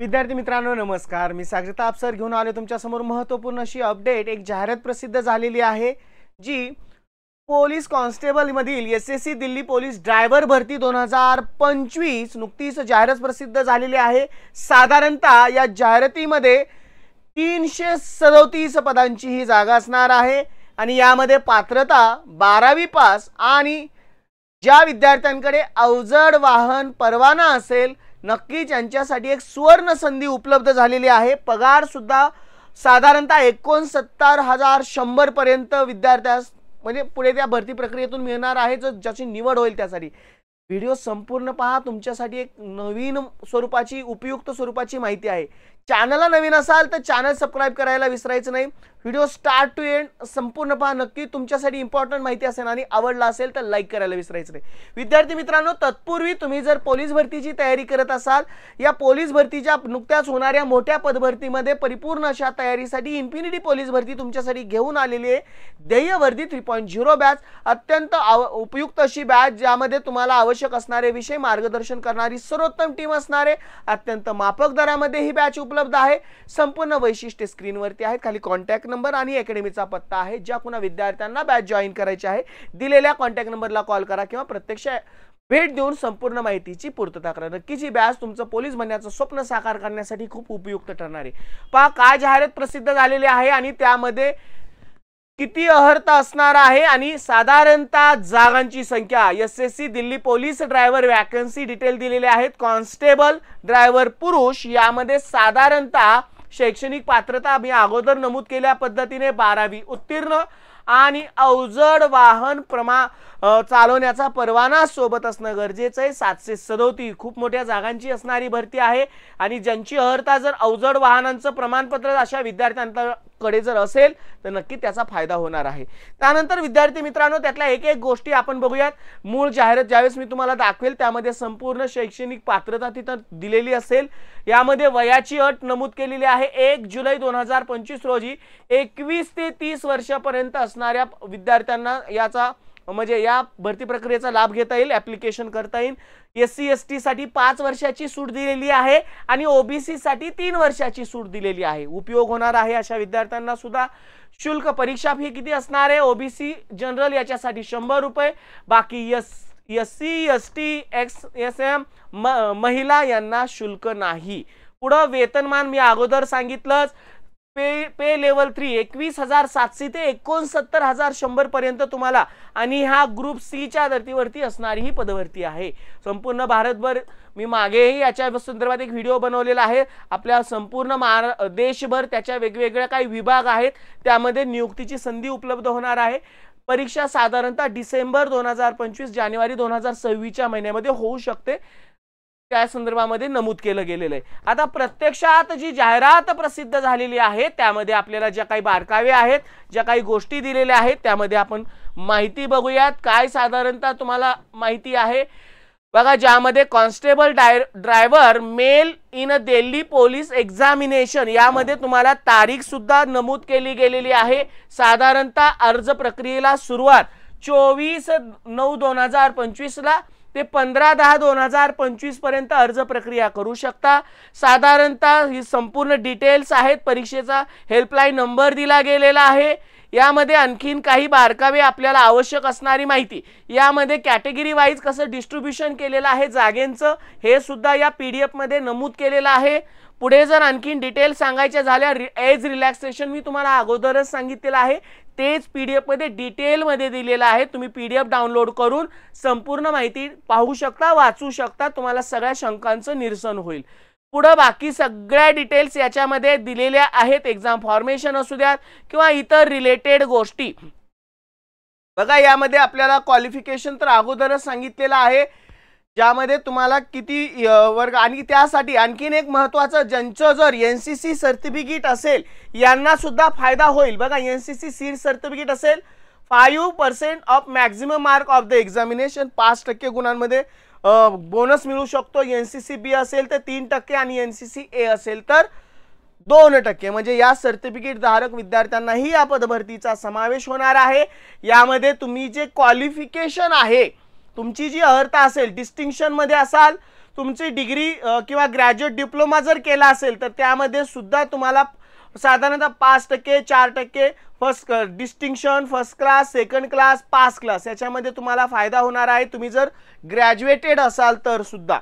विद्यार्थी मित्रांनो नमस्कार। मी सागरिता आपसर घेऊन आलो तुमच्या समोर महत्त्वपूर्ण अशी अपडेट। एक जाहिरात प्रसिद्ध झालेली आहे जी पोलीस कॉन्स्टेबल मधील एसएससी दिल्ली पोलीस ड्रायव्हर भरती 2025 नुकतीच जाहिरात प्रसिद्ध झालेली आहे। साधारणतः या जाहिरातीमध्ये 337 पदांची ही जागा असणार आहे आणि यामध्ये पात्रता 12वी पास आणि ज्या विद्यार्थ्यांकडे अवजड वाहन परवाना असेल नक्कीच यांच्यासाठी एक सुवर्ण संधी उपलब्ध झालेली आहे। पगार सुद्धा साधारणतः 69,100 पर्यंत विद्यार्थ्यास म्हणजे पुढे त्या भरती प्रक्रियेतून मिळणार आहे। ज्याची निवड होईल त्यासाठी व्हिडिओ संपूर्ण पहा। तुमच्यासाठी एक नवीन स्वरूपाची उपयुक्त स्वरूपाची माहिती आहे। चॅनलला नवीन असाल तर चॅनल सबस्क्राइब करायला विसरायचं नाही। व्हिडिओ स्टार्ट टू एंड संपूर्ण पहा। नक्की तुमच्यासाठी इम्पॉर्टंट माहिती असेल आणि आवडला असेल तर लाईक करायला विसरायचं नाही। विद्यार्थी मित्रांनो तत्पूर्वी तुम्ही जर पोलीस भरतीची तयारी करत असाल या पोलीस भरतीच्या नुकत्याच होणाऱ्या मोठ्या पदभरतीमध्ये परिपूर्ण अशा तयारीसाठी इन्फिनिटी पोलीस भरती तुमच्यासाठी घेऊन आलेली आहे। ध्येयवर्दी 3.0 बॅच अत्यंत उपयुक्त अशी बॅच ज्यामध्ये तुम्हाला आवश्यक असणारे विषय मार्गदर्शन करणारी सर्वोत्तम टीम असणार आहे। अत्यंत माफक दरामध्ये ही बॅच उपलब्ध आहे। संपूर्ण वैशिष्ट्ये स्क्रीनवरती आहेत। खाली कॉन्टॅक्ट नंबर आणि अकॅडमीचा पत्ता आहे। ज्या कुणा विद्यार्थ्यांना बॅच जॉइन करायची आहे दिलेल्या कॉन्टॅक्ट नंबरला कॉल करा किंवा प्रत्यक्ष भेट देऊन संपूर्ण माहितीची पूर्तता करा। नक्कीच ही बॅच तुमचं पोलीस बनण्याचं स्वप्न साकार करण्यासाठी खूप उपयुक्त ठरणार आहे। पहा काय जाहिरात प्रसिद्ध झालेली आहे आणि त्यामध्ये किती अर्हता असणार आहे आणि साधारणतः जागांची संख्या SSC Delhi police driver vacancy detail दिलेले आहेत। कॉन्स्टेबल ड्रायव्हर पुरुष यामध्ये साधारणतः शैक्षणिक पात्रता मी अगोदर नमूद केल्या पद्धतीने 12वी उत्तीर्ण आणि अवजड वाहन चालवण्याचा परवाना सोबत असणं गरजेचं आहे। 737 खूप मोठ्या जागांची असणारी भरती आहे आणि ज्यांची अर्हता जर अवजड वाहनांचं प्रमाणपत्र अशा विद्यार्थ्यांकडे जर असेल तर नक्की त्याचा फायदा होणार आहे। त्यानंतर विद्यार्थी मित्रांनो त्यातल्या एक गोष्टी आपण बघूयात। मूळ जाहिरात ज्यावेळेस मी तुम्हाला दाखवेल त्यामध्ये संपूर्ण शैक्षणिक पात्रता तिथं दिलेली असेल। यामध्ये वयाची अट नमूद केलेली आहे 1 जुलै 2025 रोजी 21 ते 30 वर्षापर्यंत असणाऱ्या विद्यार्थ्यांना याचा म्हणजे या भरती प्रक्रियेचा लाभ घेता येईल, ऍप्लिकेशन करता येईल। एससी एसटी साठी 5 वर्षाची सूट दिलेली आहे आणि ओबीसी साठी 3 वर्षाची सूट दिलेली आहे। उपयोग होणार आहे अशा विद्यार्थ्यांना सुद्धा। शुल्क परीक्षा फी किती असणार आहे? ओबीसी जनरल याच्यासाठी 100 रुपये, बाकी एससी एसटी एक्सएसएम महिला यांना शुल्क नाही। पुढे वेतनमान मी अगोदर सांगितलंच पे लेवल 3 21,700 ते 69,100 पर्यंत तुम्हाला आणि हा ग्रुप सी च्या धर्तीवरती असणारी ही पदभरती आहे। संपूर्ण भारतभर मी मागेही याच्या संदर्भात एक व्हिडिओ बनवलेला आहे। आपल्या संपूर्ण देशभर त्याच्या वेगवेगळ्या काही विभाग आहेत त्यामध्ये नियुक्तीची संधी उपलब्ध होणार आहे। परीक्षा साधारणतः डिसेंबर 2025 जानेवारी 2026 च्या महिन्यामध्ये होऊ शकते त्या संदर्भामध्ये नमूद केलं गेलेलं आहे। आता प्रत्यक्षात जी जाहिरात प्रसिद्ध झालेली आहे त्यामध्ये आपल्याला ज्या काही बारकावे आहेत ज्या काही गोष्टी दिलेल्या आहेत त्यामध्ये आपण माहिती बघूयात। काय साधारणतः तुम्हाला माहिती आहे बघा। ज्यामध्ये constable driver male in Delhi police examination यामध्ये तुम्हाला तारीख सुद्धा नमूद केली गेलेली आहे। साधारणतः अर्ज प्रक्रियेला सुरुवात 24/9/2025 ला ते 15/10/2025 पर्यंत अर्ज प्रक्रिया करू शकता। साधारणतः ही संपूर्ण डिटेल्स आहेत। परीक्षेचा हेल्पलाईन नंबर दिला गेलेला आहे। यामध्ये आणखीन काही बारकावे आपल्याला आवश्यक असणारी माहिती यामध्ये कॅटेगरी वाईज कसं डिस्ट्रीब्युशन केलेलं आहे जागेंचं हे सुद्धा या पीडीएफ मध्ये नमूद केलेलं आहे। पुढे जर आणखीन डिटेल सांगायच्या झाल्या एज रिलॅक्सेशन मी तुम्हाला अगोदरच सांगितलेलं आहे तेच पीडीएफ मध्ये डिटेल मध्ये दिलेलं आहे। तुम्ही पीडीएफ डाउनलोड करून संपूर्ण माहिती पाहू शकता वाचू शकता तुम्हाला सगळ्या शंकांचं निरसन होईल। पुढे बाकी सगळ्या डिटेल्स याच्यामध्ये दिलेल्या आहेत। एक्झाम फॉर्मेशन असू द्यात किंवा इतर रिलेटेड गोष्टी बघा। यामध्ये आपल्याला क्वालिफिकेशन तर अगोदरच सांगितलेलं आहे ज्यामध्ये तुम्हाला किती वर्ग आणि त्यासाठी आणखीन एक महत्त्वाचं ज्यांचं जर एनसीसी सर्टिफिकेट असेल यांना सुद्धा फायदा होईल बघा। एनसीसी सी सर्टिफिकेट असेल 5% of maximum mark of the examination 5% गुणांमध्ये बोनस मिळू शकतो। एनसीसी बी असेल तर 3% आणि एनसीसी ए असेल तर 2% म्हणजे या सर्टिफिकेट धारक विद्यार्थ्यांनाही या पदभरतीचा समावेश होणार आहे। यामध्ये तुम्ही जे क्वालिफिकेशन आहे तुमची जी अर्हता असेल, डिस्टिंक्शन मध्ये असाल, तुमची डिग्री किंवा ग्रॅज्युएट डिप्लोमा जर केला असेल तर त्यामध्ये सुद्धा तुम्हाला साधारणतः 5%, 4%, first distinction, first class, second class, pass class याच्यामध्ये तुम्हाला फायदा होणार आहे, तुम्ही जर ग्रॅज्युएटेड असाल तर सुद्धा.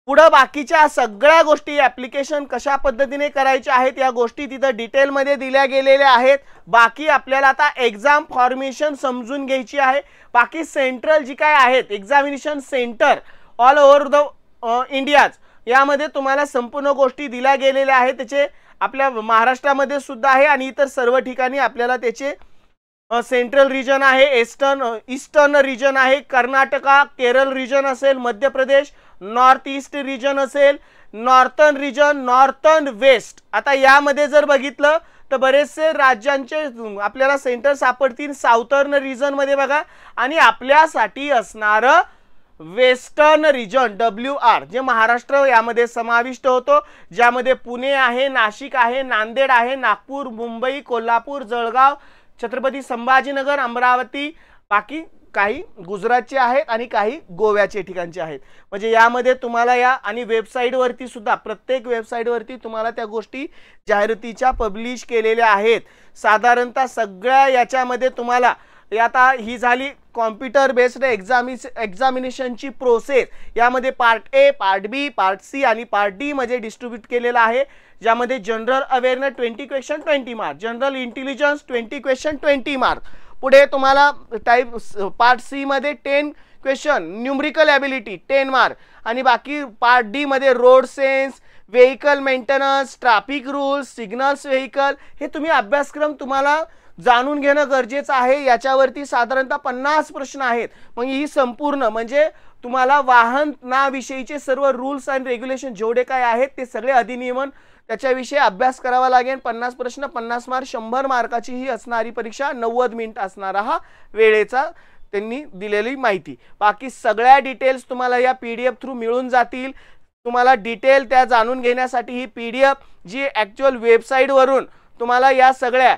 पुढे बाकीच्या सगळ्या गोष्टी, ऍप्लिकेशन कशा पद्धतीने करायचे आहेत या गोष्टी तिथं डिटेलमध्ये दिल्या गेलेल्या आहेत. बाकी आपल्याला आता एक्झाम फॉर्मेशन समजून घ्यायची आहे. बाकी सेंट्रल जी काय आहेत examination centre all over the India's, यामध्ये तुम्हाला संपूर्ण गोष्टी दिल्या गेलेल्या आहेत. त्याचे आपल्या महाराष्ट्रामध्ये सुद्धा आहे आणि इतर सर्व ठिकाणी आपल्याला त्याचे सेंट्रल रिजन आहे, ईस्टर्न रिजन आहे, कर्नाटका, केरळ रिजन असेल, Madhya Pradesh, north east region असेल, नॉर्थर्न रिजन, नॉर्थर्न वेस्ट. आता यामध्ये जर बघितलं तर बरेचसे राज्यांचे आपल्याला सेंटर सापडतील साऊथर्न रिजन मध्ये बघा, आणि आपल्यासाठी असणारं वेस्टर्न रिजन WR जे महाराष्ट्र यामध्ये समाविष्ट होतो, ज्यामध्ये पुणे आहे, नाशिक आहे, नांदेड आहे, नागपूर, मुंबई, कोल्हापूर, जळगाव, छत्रपती संभाजीनगर, अमरावती, बाकी काही गुजरातचे आहेत आणि काही गोव्याचे ठिकाणचे आहेत. म्हणजे यामध्ये तुम्हाला या आणि वेबसाईट वरती सुद्धा प्रत्येक वेबसाईट वरती तुम्हाला त्या गोष्टी जाहिरातीच्या पब्लिश केलेल्या आहेत. साधारणतः सगळ्या याच्यामध्ये तुम्हाला आता ही झाली कॉम्प्युटर बेस्ड एक्झामिनेशनची प्रोसेस. यामध्ये part A, part B, part C आणि पार्ट डी मध्ये डिस्ट्रीब्यूट केलेला आहे, ज्यामध्ये general awareness 20 question 20 mark, general intelligence 20 question 20 mark. पुढे तुम्हाला टाइप पार्ट सी मध्ये 10 क्वेश्चन न्यूमरिकल एबिलिटी 10 मार्क, आणि बाकी पार्ट डी मध्ये road sense, vehicle maintenance, traffic rules, signals vehicle, हे तुम्ही अभ्यासक्रम तुम्हाला जाणून घेणं गरजेचं आहे. याच्यावरती साधारणतः 50 प्रश्न आहेत. मग ही संपूर्ण म्हणजे तुम्हाला वाहनाविषयीचे सर्व रूल्स अँड रेग्युलेशन जेवढे काय आहेत ते सगळे अधिनियमन त्याच्याविषयी अभ्यास करावा लागेल. 50 प्रश्न, 50 मार्क, 100 मार्काची ही असणारी परीक्षा, 90 मिनिट असणारा हा वेळेचा त्यांनी दिलेली माहिती. बाकी सगळ्या डिटेल्स तुम्हाला या PDF थ्रू मिळून जातील. तुम्हाला डिटेल त्या जाणून घेण्यासाठी ही PDF जी ॲक्च्युअल वेबसाईटवरून तुम्हाला या सगळ्या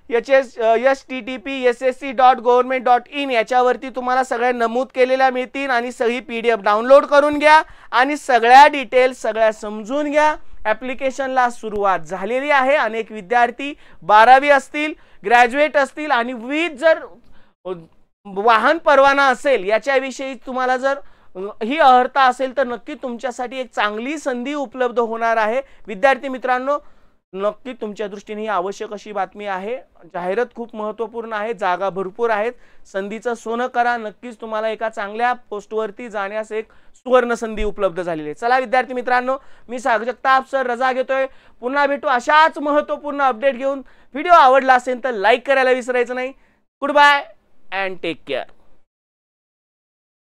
http://ssc.government.in याच्यावरती तुम्हाला सगळ्या नमूद केलेल्या मिळतील, आणि सगळी PDF डाउनलोड करून घ्या आणि सगळ्या डिटेल्स सगळ्या समजून घ्या. ॲप्लिकेशनला सुरुवात झालेली आहे. अनेक विद्यार्थी 12वी असतील, ग्रॅज्युएट असतील आणि विथ जर वाहन परवाना असेल याच्याविषयी तुम्हाला जर ही अर्हता असेल तर नक्की तुमच्यासाठी एक चांगली संधी उपलब्ध होणार आहे. विद्यार्थी मित्रांनो, नक्की तुमच्या दृष्टीने ही आवश्यक अशी बातमी आहे. जाहिरात खूप महत्त्वपूर्ण आहे, जागा भरपूर आहेत, संधीचं सोनं करा. नक्कीच तुम्हाला एका चांगल्या पोस्टवरती जाण्यास एक सुवर्ण संधी उपलब्ध झालेली आहे. चला विद्यार्थी मित्रांनो, मी सागर जगताप सर रजा घेतोय. पुन्हा भेटू अशाच महत्त्वपूर्ण अपडेट घेऊन. व्हिडिओ आवडला असेल तर लाईक करायला विसरायचं नाही. Good bye and take care.